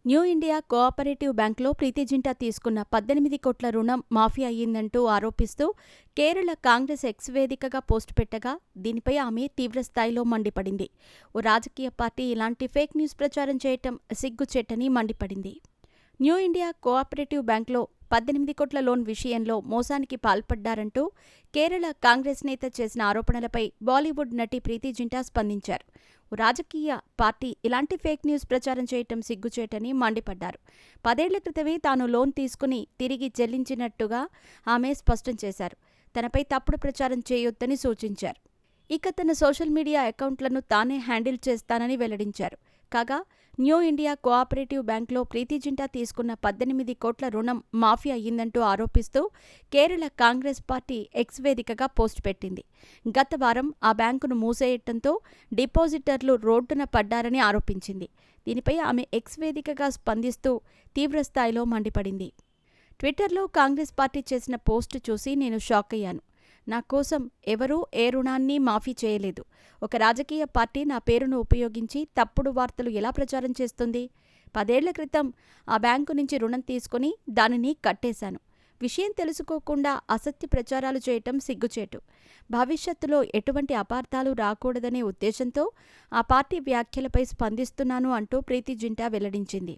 New India cooperative బ్యాంక్లో ప్రీతి జింటా తీసుకున్న 18 కోట్ల రుణం మాఫీ అయ్యిందంటూ ఆరోపిస్తూ కేరళ కాంగ్రెస్ ఎక్స్ వేదికగా పోస్టు పెట్టగా దీనిపై ఆమె తీవ్రస్థాయిలో మండిపడింది. ఓ రాజకీయ పార్టీ ఇలాంటి ఫేక్ న్యూస్ ప్రచారం చేయటం సిగ్గుచేటని మండిపడింది. న్యూ ఇండియా కోఆపరేటివ్ బ్యాంక్లో 18 కోట్ల లోన్ విషయంలో మోసానికి పాల్పడ్డారంటూ కేరళ కాంగ్రెస్ నేత చేసిన ఆరోపణలపై బాలీవుడ్ నటి ప్రీతి జింటా స్పందించారు. ఓ రాజకీయ పార్టీ ఇలాంటి ఫేక్ న్యూస్ ప్రచారం చేయటం సిగ్గుచేటని మండిపడ్డారు. 10 ఏళ్ల క్రితమే తాను లోన్ తీసుకుని తిరిగి చెల్లించినట్టుగా ఆమె స్పష్టం చేశారు. తనపై తప్పుడు ప్రచారం చేయొద్దని సూచించారు. ఇక తన సోషల్ మీడియా అకౌంట్లను తానే హ్యాండిల్ చేస్తానని వెల్లడించారు. కాగా న్యూ ఇండియా కోఆపరేటివ్ బ్యాంక్లో ప్రీతి జింటా తీసుకున్న 18 కోట్ల రుణం మాఫీ అయ్యిందంటూ ఆరోపిస్తూ కేరళ కాంగ్రెస్ పార్టీ ఎక్స్ వేదికగా పోస్టు పెట్టింది. గత వారం ఆ బ్యాంకును మూసేయటంతో డిపాజిటర్లు రోడ్డున పడ్డారని ఆరోపించింది. దీనిపై ఆమె ఎక్స్ వేదికగా స్పందిస్తూ తీవ్రస్థాయిలో మండిపడింది. ట్విట్టర్లో కాంగ్రెస్ పార్టీ చేసిన పోస్టు చూసి నేను షాక్ అయ్యాను. నా కోసం ఎవరూ ఏ రుణాన్ని మాఫీ చేయలేదు. ఒక రాజకీయ పార్టీ నా పేరును ఉపయోగించి తప్పుడు వార్తలు ఎలా ప్రచారం చేస్తుంది? 10 ఏళ్ల క్రితం ఆ బ్యాంకు నుంచి రుణం తీసుకుని దానిని కట్టేశాను. విషయం తెలుసుకోకుండా అసత్య ప్రచారాలు చేయటం సిగ్గుచేటు. భవిష్యత్తులో ఎటువంటి అపార్థాలు రాకూడదనే ఉద్దేశంతో ఆ పార్టీ వ్యాఖ్యలపై స్పందిస్తున్నాను అంటూ ప్రీతి జింటా వెల్లడించింది.